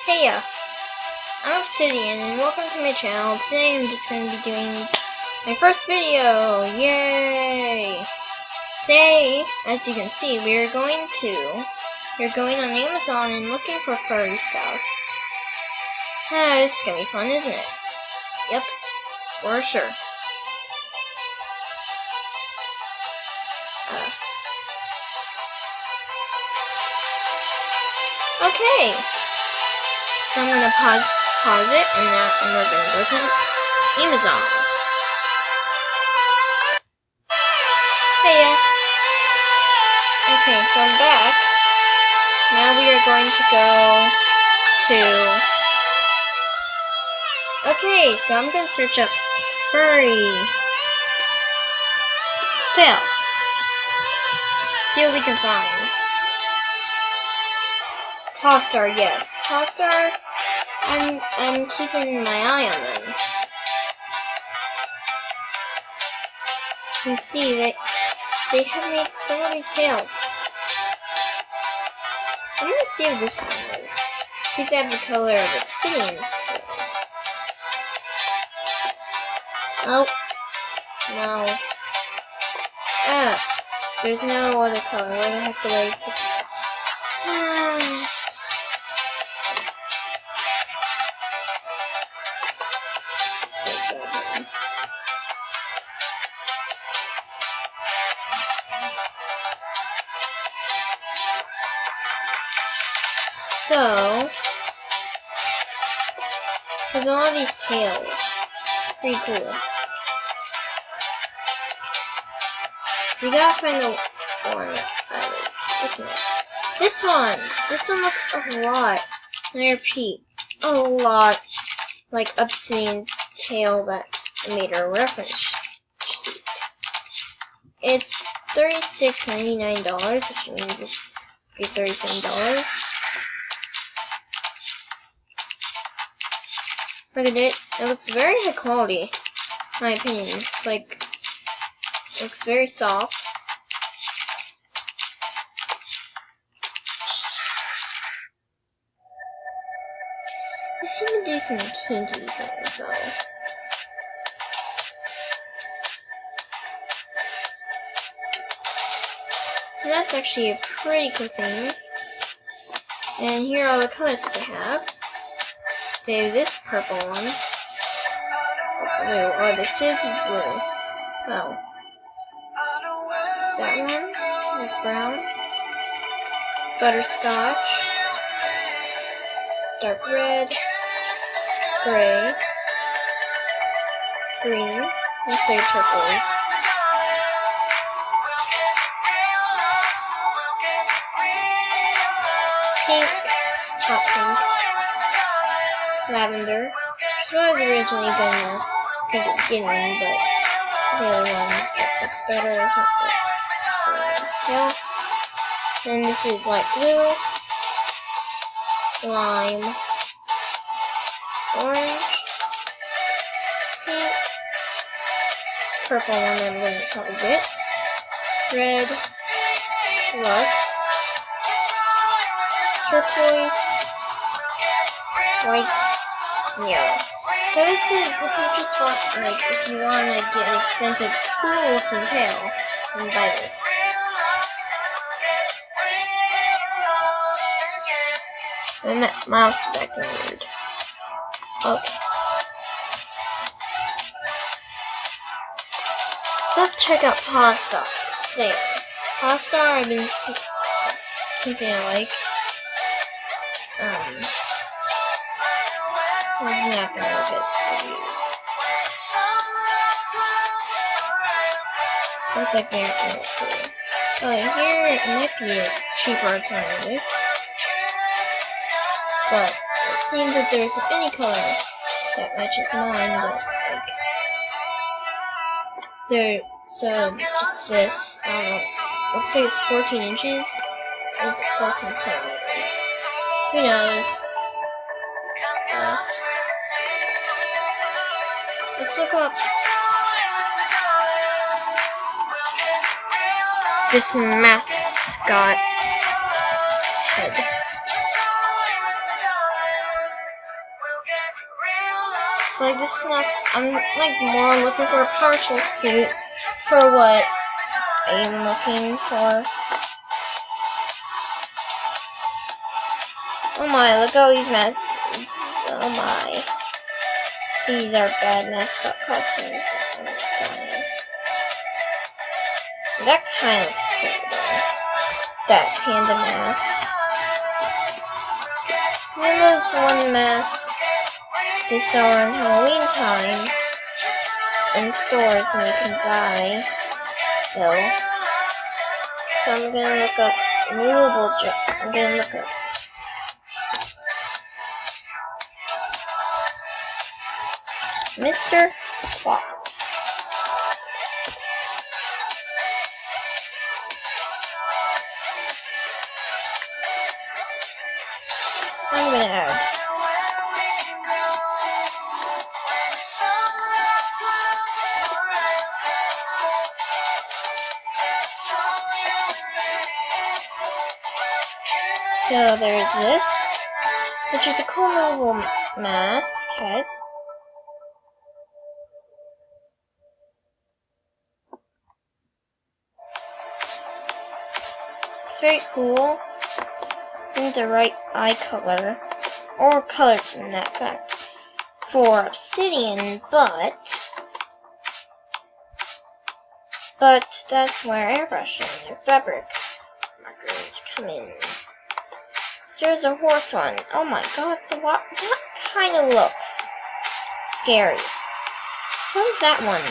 Heya, I'm Obsidian and welcome to my channel. Today I'm just going to be doing my first video. Yay! Today, as you can see, we're going on Amazon and looking for furry stuff. This is going to be fun, isn't it? Yep, for sure. Okay. So I'm gonna pause it, and we're gonna go to Amazon. Hey, okay, so I'm back. Now we are going to go to. Okay, so I'm gonna search up furry tail. See what we can find. Tosstar, yes, Tosstar. I'm keeping my eye on them. You can see that they have made some of these tails. I'm gonna see if this one is. See if they have the color of Obsidian's tail. Oh, no. There's no other color. Why do I have to wait? So, there's all these tails. Pretty cool. So we gotta find the one I was looking at. This one looks a lot, and I repeat, a lot like Obsidian's tail that I made a reference sheet. It's $36.99, which means it's $37. Look at it. It looks very high quality, in my opinion. It's like, it looks very soft. They seem to do some kinky things, though. So that's actually a pretty cool thing. And here are all the colors that they have. They have this purple one. Oh, this is blue. Oh. Is that one? With brown. Butterscotch. Dark red. Gray. Green. Let's say turquoise. Pink. Hot pink. Lavender. This was originally gonna pink at the beginning, but the other ones looks better as Obsidian's tail. Then this is light blue, lime, orange, pink, purple one I'm gonna probably get, red, rust, turquoise, white, and yellow. So this is if you just want, if you want to get an expensive, cool-looking tail, then buy this. And that mouse is acting weird. Okay. So let's check out Tosstar. Same. Tosstar, I've been something I like. I'm not gonna look at reviews. Looks like they're kind of cool. Okay, here it might be a cheaper alternative. But it seems that there's any color that matches mine, but like so it's just this. I don't know. Looks like it's 14 inches. Or is it 14 centimeters? Who knows? Let's look up this mascot head. So like this class, I'm like more looking for a partial suit for what I'm looking for. Oh my, look at all these masks. Oh my. These are bad mascot costumes. I'm dying. That kind of looks cool though. That panda mask. And then there's one mask they sell around Halloween time in stores and you can buy still. So I'm gonna look up movable I'm gonna look up Mr. Fox. I'm gonna add. So there's this, which is a cool movable mask head. It's very cool. I think the right eye color, or colors in that fact, for obsidian, but that's where airbrushing and fabric markers come in. So there's a horse one. Oh my god, that kind of looks scary. So is that one.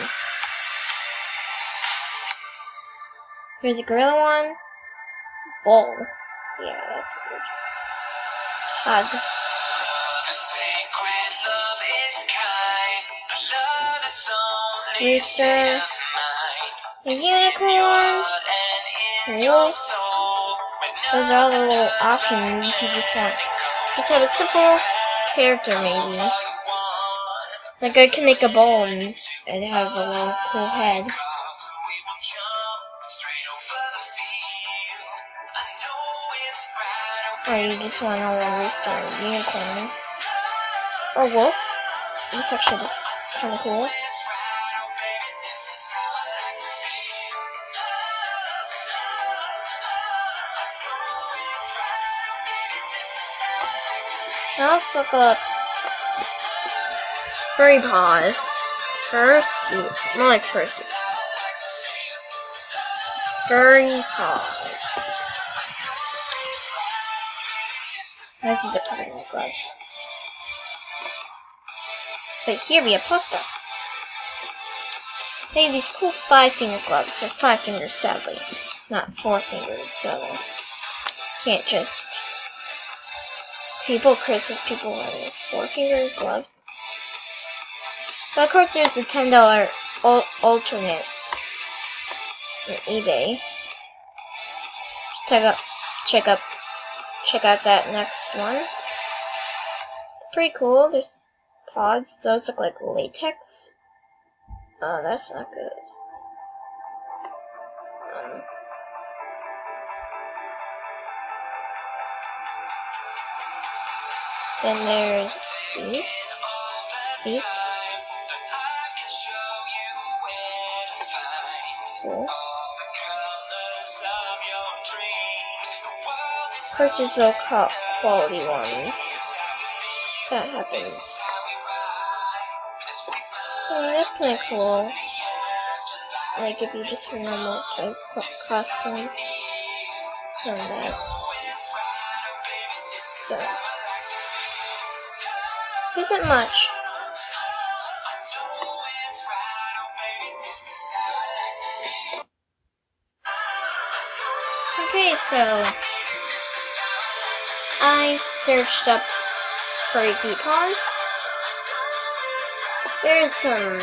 Here's a gorilla one. Bull. Yeah, that's weird. Hug. Rooster. A unicorn. Wolf. Those are all the little options if you just have a simple character maybe. Like I can make a bowl and have a little cool head. Or you just want a rooster or unicorn. Or wolf. This actually looks kinda cool. Now let's look up furry paws. Fursuit. More like fursuit. Furry paws. Nice, these are probably my gloves. But here we have poster. They have these cool 5-finger gloves. They're 5 fingers, sadly. Not 4 fingers, so can't just. People criticize people wearing 4-finger gloves. But of course there's the $10 alternate on eBay. Check out that next one. It's pretty cool. There's pods. Those look like latex. Oh, that's not good. Then there's these feet. Cool. Of course, there's low quality ones. That happens. That's kind of cool. Like if you just have a normal type costume. Not bad. So, isn't much. Okay, so I searched up furry feet paws. There's some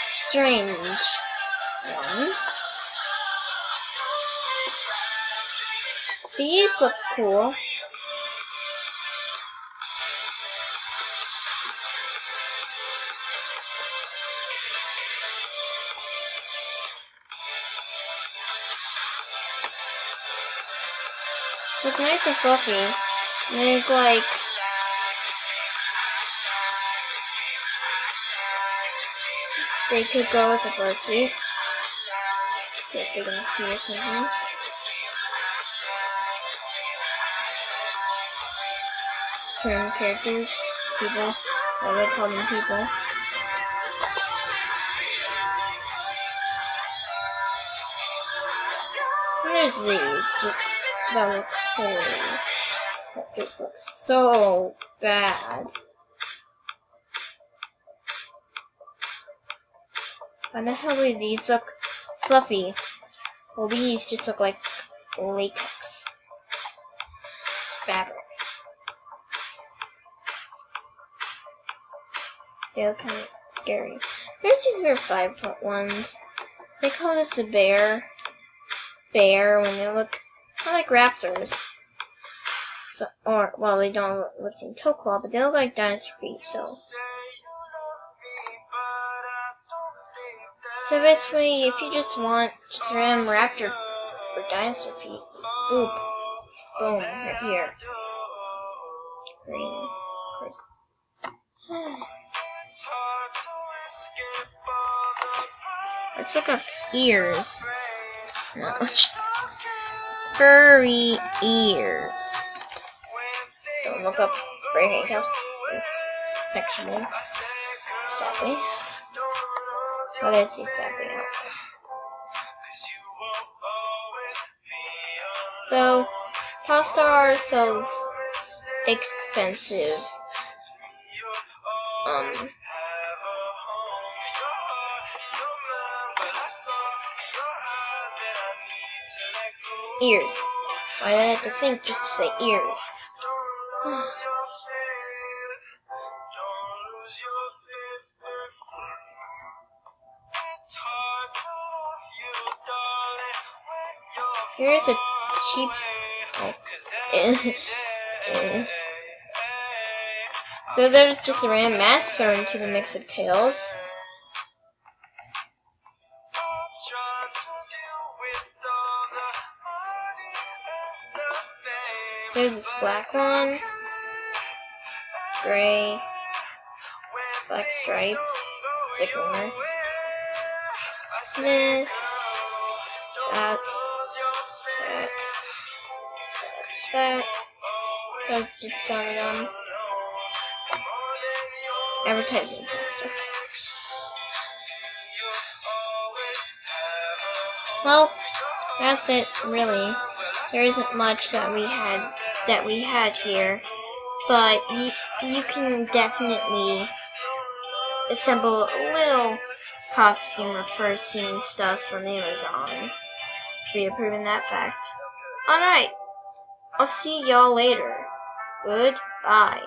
strange ones. These look cool. Look nice and fluffy. They look like they could go with a fursuit. Get big enough to or something. Just random characters, people. I would call them people. And there's these, just that look holy. It looks so bad. Why the hell do these look fluffy? Well, these just look like latex. Just fabric. They look kind of scary. There's these weird 5-foot ones. They call this a bear when they look kind of like raptors. So, or, well, they don't look in toe claw, but they look like dinosaur feet, so. So basically, if you just want just random raptor or dinosaur feet, boom, right here. Green, of course. Let's look up ears. No, just furry ears. Don't look up gray handcuffs. They're sexual. Sadly. Well, they say sadly out. So, Tallstar sells expensive ears. Why did I have to think just to say ears? Here's a cheap. So there's just a random mask thrown to the mix of tails. So there's this black one, gray, black stripe, sycamore. This, that. That's just some of them. Advertising poster. Well, that's it, really. There isn't much that we had here, but you can definitely assemble a little costume or fursuit and stuff from Amazon. So we have proven that fact. Alright, I'll see y'all later. Goodbye.